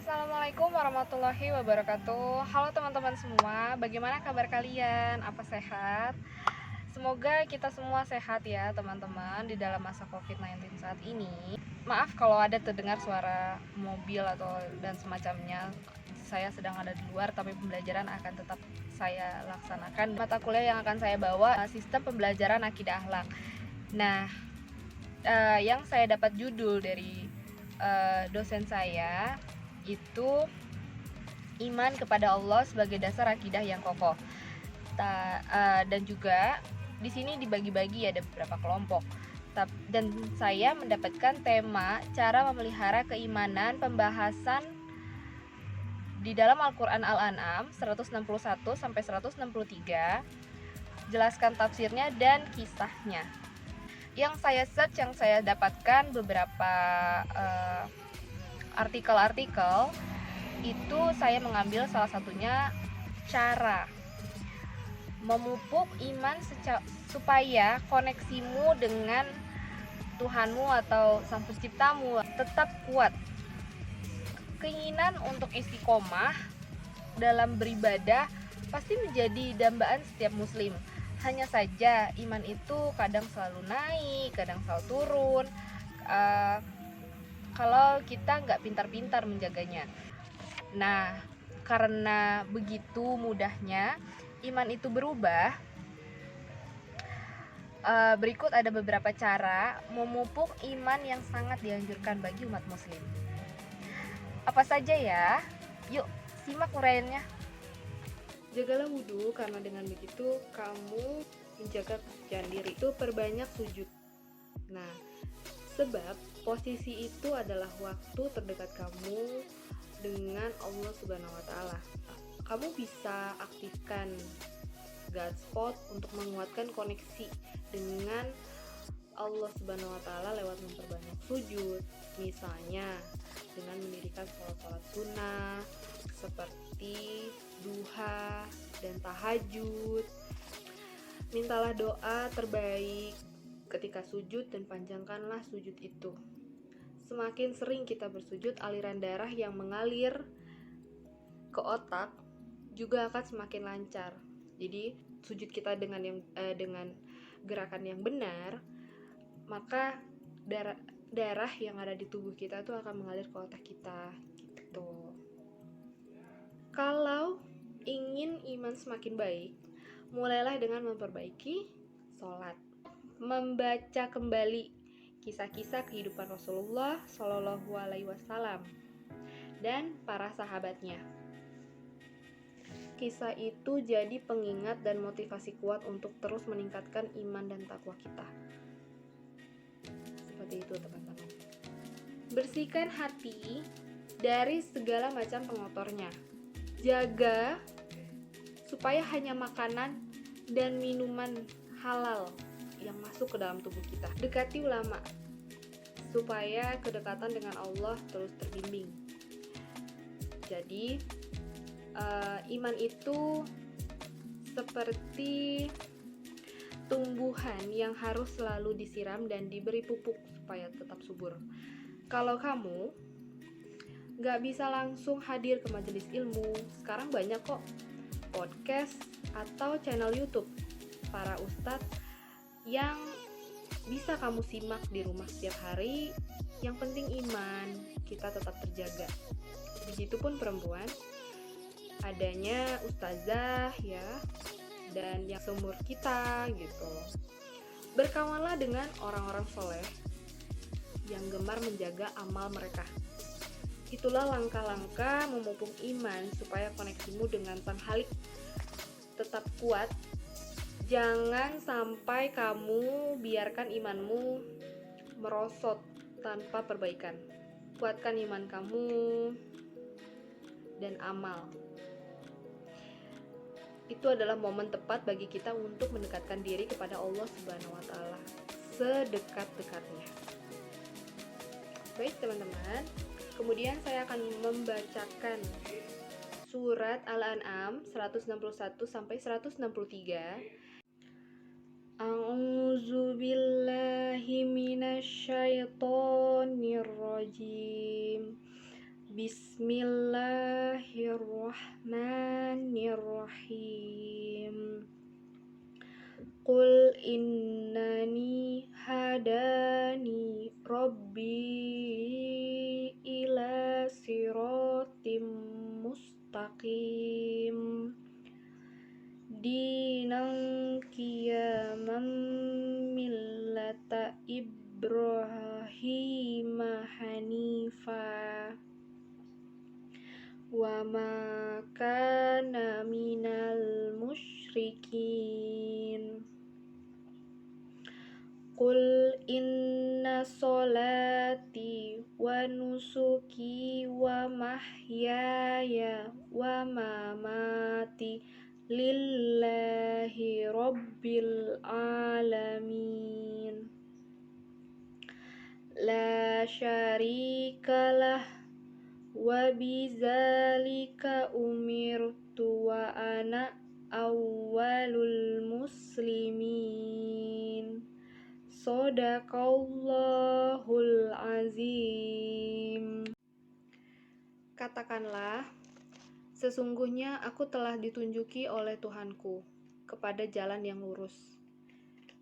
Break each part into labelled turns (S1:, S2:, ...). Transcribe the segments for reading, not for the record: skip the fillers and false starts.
S1: Assalamualaikum warahmatullahi wabarakatuh. Halo teman-teman semua, bagaimana kabar kalian? Apa sehat? Semoga kita semua sehat ya teman-teman di dalam masa COVID-19 saat ini. Maaf kalau ada terdengar suara mobil atau dan semacamnya. Saya sedang ada di luar, tapi pembelajaran akan tetap saya laksanakan. Mata kuliah yang akan saya bawa sistem pembelajaran akidah akhlak. Nah, yang saya dapat judul dari dosen saya itu iman kepada Allah sebagai dasar akidah yang kokoh. Dan juga di sini dibagi-bagi ada beberapa kelompok. Dan saya mendapatkan tema cara memelihara keimanan, pembahasan di dalam Al-Qur'an Al-An'am 161 sampai 163. Jelaskan tafsirnya dan kisahnya. Yang saya search, yang saya dapatkan beberapa artikel-artikel itu saya mengambil salah satunya cara memupuk iman supaya koneksimu dengan Tuhanmu atau Sang Penciptamu tetap kuat. Keinginan untuk istiqomah dalam beribadah pasti menjadi dambaan setiap muslim. Hanya saja iman itu kadang selalu naik, kadang selalu turun. Kalau kita nggak pintar-pintar menjaganya. Nah, karena begitu mudahnya iman itu berubah, berikut ada beberapa cara memupuk iman yang sangat dianjurkan bagi umat muslim. Apa saja ya? Yuk, simak uraiannya. Jagalah wudhu, karena dengan begitu kamu menjaga kesucian diri. Itu perbanyak sujud. Nah, sebab posisi itu adalah waktu terdekat kamu dengan Allah Subhanahu wa Ta'ala. Kamu bisa aktifkan God Spot untuk menguatkan koneksi dengan Allah Subhanahu wa Ta'ala lewat memperbanyak sujud, misalnya dengan mendirikan sholat sunnah seperti duha dan tahajud. Mintalah doa terbaik ketika sujud dan panjangkanlah sujud itu. Semakin sering kita bersujud, aliran darah yang mengalir ke otak juga akan semakin lancar. Jadi sujud kita dengan gerakan yang benar, maka darah yang ada di tubuh kita tuh akan mengalir ke otak kita gitu. Kalau ingin iman semakin baik, mulailah dengan memperbaiki sholat, membaca kembali kisah-kisah kehidupan Rasulullah Shallallahu Alaihi Wasallam dan para sahabatnya. Kisah itu jadi pengingat dan motivasi kuat untuk terus meningkatkan iman dan takwa kita. Seperti itu teman-teman. Bersihkan hati dari segala macam pengotornya. Jaga supaya hanya makanan dan minuman halal yang masuk ke dalam tubuh kita. Dekati ulama supaya kedekatan dengan Allah terus terbimbing. Jadi iman itu seperti tumbuhan yang harus selalu disiram dan diberi pupuk supaya tetap subur. Kalau kamu gak bisa langsung hadir ke majelis ilmu, sekarang banyak kok podcast atau channel YouTube para ustadz yang bisa kamu simak di rumah setiap hari. Yang penting iman kita tetap terjaga. Begitupun perempuan, adanya ustazah ya, dan yang seumur kita gitu. Berkawanlah dengan orang-orang soleh yang gemar menjaga amal mereka. Itulah langkah-langkah memupuk iman supaya koneksimu dengan Sang Halik tetap kuat. Jangan sampai kamu biarkan imanmu merosot tanpa perbaikan. Kuatkan iman kamu dan amal. Itu adalah momen tepat bagi kita untuk mendekatkan diri kepada Allah Subhanahu wa Ta'ala sedekat-dekatnya. Baik teman-teman, kemudian saya akan membacakan surat Al-An'am 161 sampai 163. A'udzu billahi minasyaitonir rajim. Bismillahirrahmanirrahim. Qul innani hadani Rabbi ila siratim mustaqim dinan qiyaman millata Ibrahim hanifa wa ma kana minal musyrikin. Qul inna sholati wa nusuki wa mahyaya wa mamati lillahi rabbil alamin la syarikalah wa bizalika umirtu wa ana awwalul muslimin. Shadaqallahul azim. Katakanlah, sesungguhnya aku telah ditunjuki oleh Tuhanku kepada jalan yang lurus,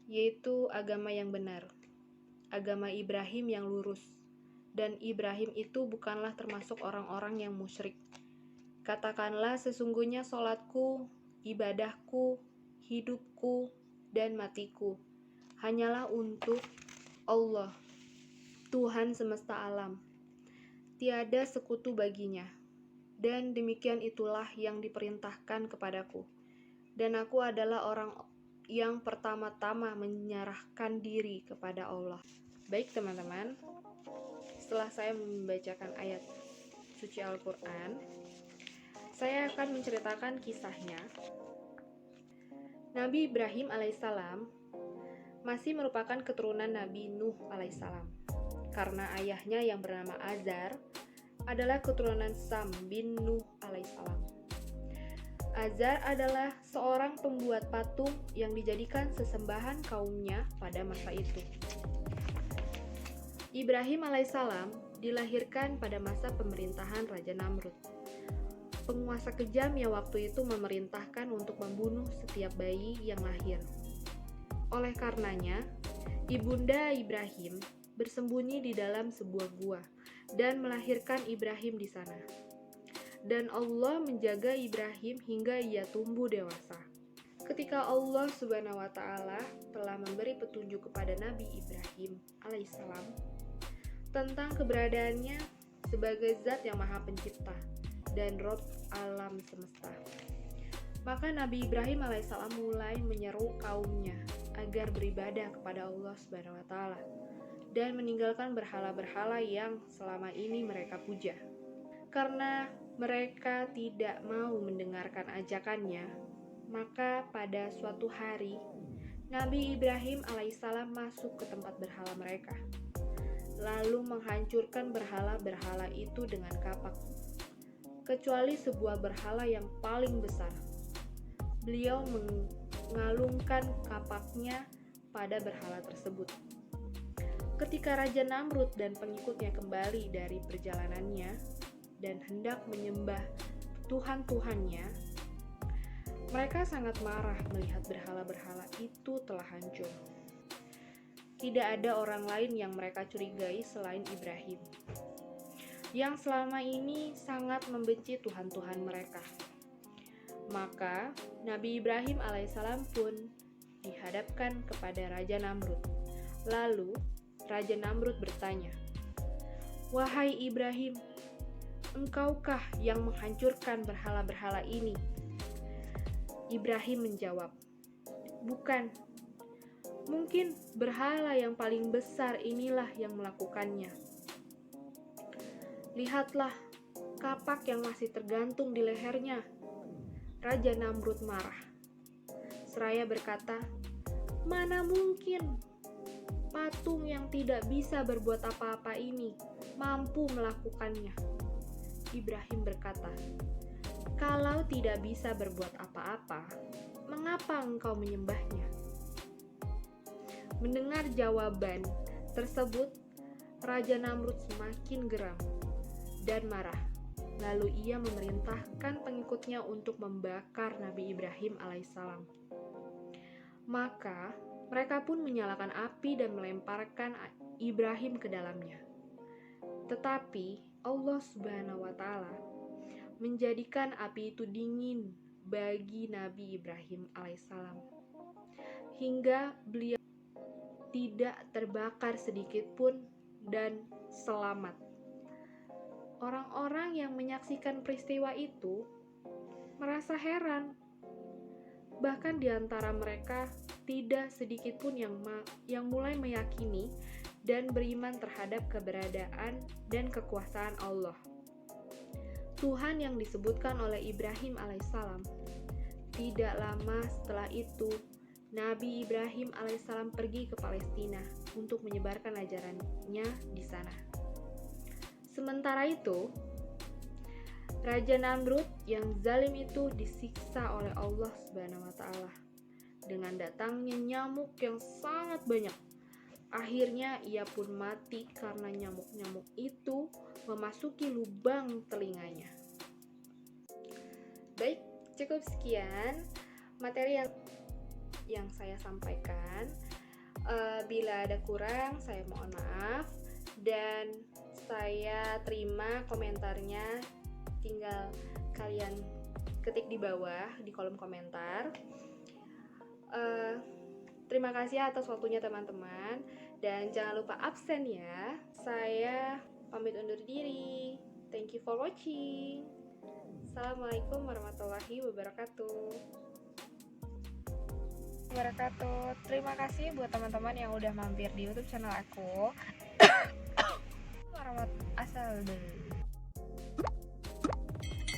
S1: yaitu agama yang benar, agama Ibrahim yang lurus, dan Ibrahim itu bukanlah termasuk orang-orang yang musyrik. Katakanlah, sesungguhnya sholatku, ibadahku, hidupku, dan matiku hanyalah untuk Allah, Tuhan semesta alam. Tiada sekutu baginya, dan demikian itulah yang diperintahkan kepadaku. Dan aku adalah orang yang pertama-tama menyerahkan diri kepada Allah. Baik teman-teman, setelah saya membacakan ayat suci Al-Quran, saya akan menceritakan kisahnya. Nabi Ibrahim alaihissalam masih merupakan keturunan Nabi Nuh alaihissalam, karena ayahnya yang bernama Azar adalah keturunan Sam bin Nuh alaihissalam. Azar adalah seorang pembuat patung yang dijadikan sesembahan kaumnya pada masa itu. Ibrahim alaihissalam dilahirkan pada masa pemerintahan Raja Namrud, penguasa kejam yang waktu itu memerintahkan untuk membunuh setiap bayi yang lahir. Oleh karenanya, ibunda Ibrahim bersembunyi di dalam sebuah gua dan melahirkan Ibrahim di sana. Dan Allah menjaga Ibrahim hingga ia tumbuh dewasa. Ketika Allah Subhanahu wa Ta'ala telah memberi petunjuk kepada Nabi Ibrahim alaihissalam tentang keberadaannya sebagai zat yang maha pencipta dan Rabb alam semesta, maka Nabi Ibrahim alaihissalam mulai menyeru kaumnya agar beribadah kepada Allah Subhanahu wa Ta'ala dan meninggalkan berhala-berhala yang selama ini mereka puja. Karena mereka tidak mau mendengarkan ajakannya, maka pada suatu hari Nabi Ibrahim alaihissalam masuk ke tempat berhala mereka, lalu menghancurkan berhala-berhala itu dengan kapak, kecuali sebuah berhala yang paling besar. Beliau mengalungkan kapaknya pada berhala tersebut. Ketika Raja Namrud dan pengikutnya kembali dari perjalanannya dan hendak menyembah Tuhan-Tuhannya, mereka sangat marah melihat berhala-berhala itu telah hancur. Tidak ada orang lain yang mereka curigai selain Ibrahim, yang selama ini sangat membenci Tuhan-Tuhan mereka. Maka Nabi Ibrahim alaihissalam pun dihadapkan kepada Raja Namrud. Lalu Raja Namrud bertanya, "Wahai Ibrahim, engkaukah yang menghancurkan berhala-berhala ini?" Ibrahim menjawab, "Bukan. Mungkin berhala yang paling besar inilah yang melakukannya. Lihatlah kapak yang masih tergantung di lehernya." Raja Namrud marah. Seraya berkata, "Mana mungkin patung yang tidak bisa berbuat apa-apa ini mampu melakukannya?" Ibrahim berkata, "Kalau tidak bisa berbuat apa-apa, mengapa engkau menyembahnya?" Mendengar jawaban tersebut, Raja Namrud semakin geram dan marah.
S2: Lalu ia memerintahkan pengikutnya untuk membakar Nabi Ibrahim alaihissalam. Maka mereka pun menyalakan api dan melemparkan Ibrahim ke dalamnya. Tetapi Allah Subhanahu wa Ta'ala menjadikan api itu dingin bagi Nabi Ibrahim alaihissalam, hingga beliau tidak terbakar sedikit pun dan selamat. Orang-orang yang menyaksikan peristiwa itu merasa heran. Bahkan di antara mereka tidak sedikit pun yang mulai meyakini dan beriman terhadap keberadaan dan kekuasaan Allah. Tuhan yang disebutkan oleh Ibrahim alaihissalam. Tidak lama setelah itu, Nabi Ibrahim alaihissalam pergi ke Palestina untuk menyebarkan ajarannya di sana. Sementara itu, Raja Namrud yang zalim itu disiksa oleh Allah Subhanahu wa Ta'ala dengan datangnya nyamuk yang sangat banyak. Akhirnya ia pun mati karena nyamuk-nyamuk itu memasuki lubang telinganya. Baik, cukup sekian materi yang saya sampaikan. Bila ada kurang, saya mohon maaf, dan saya terima komentarnya. Tinggal kalian ketik di bawah di kolom komentar. Terima kasih atas waktunya teman-teman, dan jangan lupa absen ya. Saya pamit undur diri. Thank you for watching. Assalamualaikum warahmatullahi wabarakatuh.
S1: Terima kasih buat teman-teman yang udah mampir di YouTube channel aku. Asal dulu.